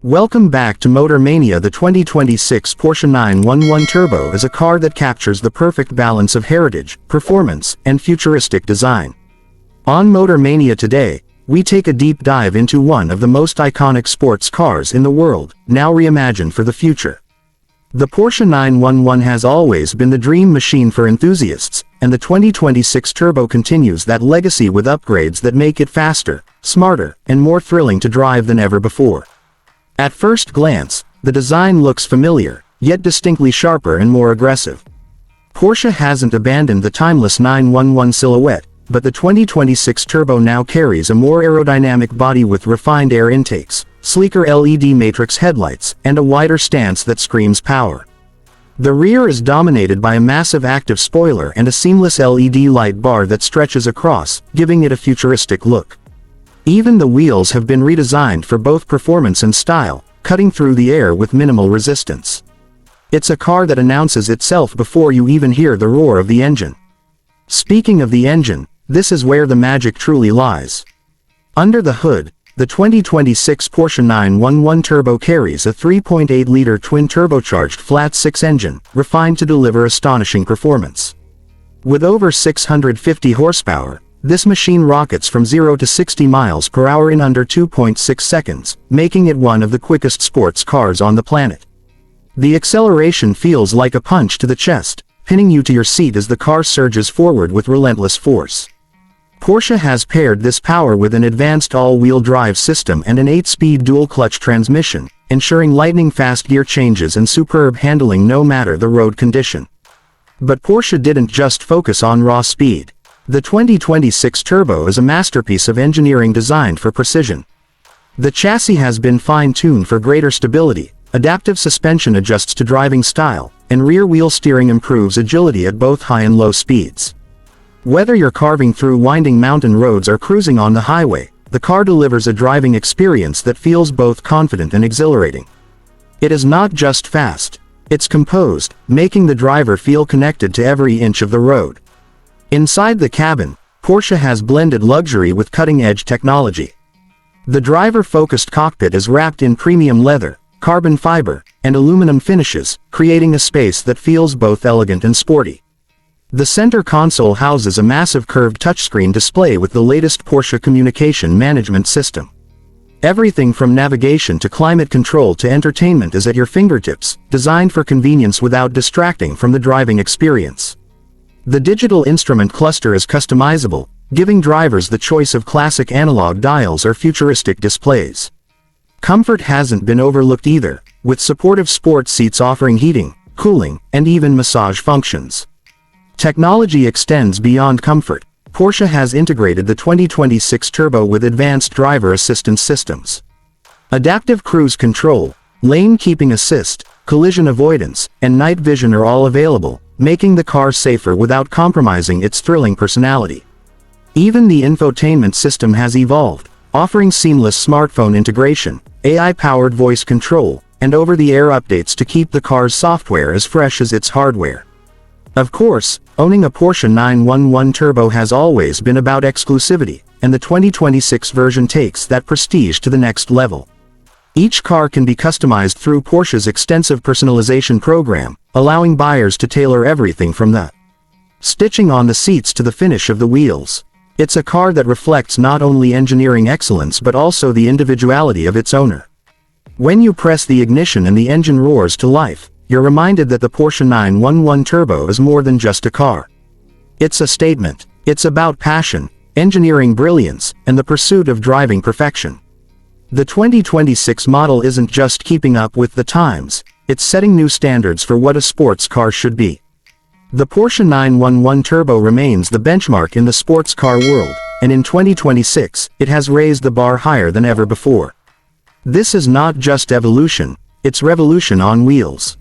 Welcome back to Motor Mania. The 2026 Porsche 911 Turbo is a car that captures the perfect balance of heritage, performance, and futuristic design. On Motor Mania today, we take a deep dive into one of the most iconic sports cars in the world, now reimagined for the future. The Porsche 911 has always been the dream machine for enthusiasts, and the 2026 Turbo continues that legacy with upgrades that make it faster, smarter, and more thrilling to drive than ever before. At first glance, the design looks familiar, yet distinctly sharper and more aggressive. Porsche hasn't abandoned the timeless 911 silhouette, but the 2026 Turbo now carries a more aerodynamic body with refined air intakes, sleeker LED matrix headlights, and a wider stance that screams power. The rear is dominated by a massive active spoiler and a seamless LED light bar that stretches across, giving it a futuristic look. Even the wheels have been redesigned for both performance and style, cutting through the air with minimal resistance. It's a car that announces itself before you even hear the roar of the engine. Speaking of the engine, this is where the magic truly lies. Under the hood, the 2026 Porsche 911 Turbo carries a 3.8-liter twin-turbocharged flat-six engine, refined to deliver astonishing performance. With over 650 horsepower, this machine rockets from 0 to 60 miles per hour in under 2.6 seconds, making it one of the quickest sports cars on the planet. The acceleration feels like a punch to the chest, pinning you to your seat as the car surges forward with relentless force. Porsche has paired this power with an advanced all-wheel drive system and an 8-speed dual-clutch transmission, ensuring lightning-fast gear changes and superb handling no matter the road condition. But Porsche didn't just focus on raw speed. The 2026 Turbo is a masterpiece of engineering designed for precision. The chassis has been fine-tuned for greater stability, adaptive suspension adjusts to driving style, and rear-wheel steering improves agility at both high and low speeds. Whether you're carving through winding mountain roads or cruising on the highway, the car delivers a driving experience that feels both confident and exhilarating. It is not just fast, it's composed, making the driver feel connected to every inch of the road. Inside the cabin, Porsche has blended luxury with cutting-edge technology. The driver-focused cockpit is wrapped in premium leather, carbon fiber, and aluminum finishes, creating a space that feels both elegant and sporty. The center console houses a massive curved touchscreen display with the latest Porsche communication management system. Everything from navigation to climate control to entertainment is at your fingertips, designed for convenience without distracting from the driving experience. The digital instrument cluster is customizable, giving drivers the choice of classic analog dials or futuristic displays. Comfort hasn't been overlooked either, with supportive sports seats offering heating, cooling, and even massage functions. Technology extends beyond comfort. Porsche has integrated the 2026 Turbo with advanced driver assistance systems. Adaptive cruise control, lane keeping assist, collision avoidance, and night vision are all available, making the car safer without compromising its thrilling personality. Even the infotainment system has evolved, offering seamless smartphone integration, AI-powered voice control, and over-the-air updates to keep the car's software as fresh as its hardware. Of course, owning a Porsche 911 Turbo has always been about exclusivity, and the 2026 version takes that prestige to the next level. Each car can be customized through Porsche's extensive personalization program, allowing buyers to tailor everything from the stitching on the seats to the finish of the wheels. It's a car that reflects not only engineering excellence but also the individuality of its owner. When you press the ignition and the engine roars to life, you're reminded that the Porsche 911 Turbo is more than just a car. It's a statement. It's about passion, engineering brilliance, and the pursuit of driving perfection. The 2026 model isn't just keeping up with the times, it's setting new standards for what a sports car should be. The Porsche 911 Turbo remains the benchmark in the sports car world, and in 2026, it has raised the bar higher than ever before. This is not just evolution, it's revolution on wheels.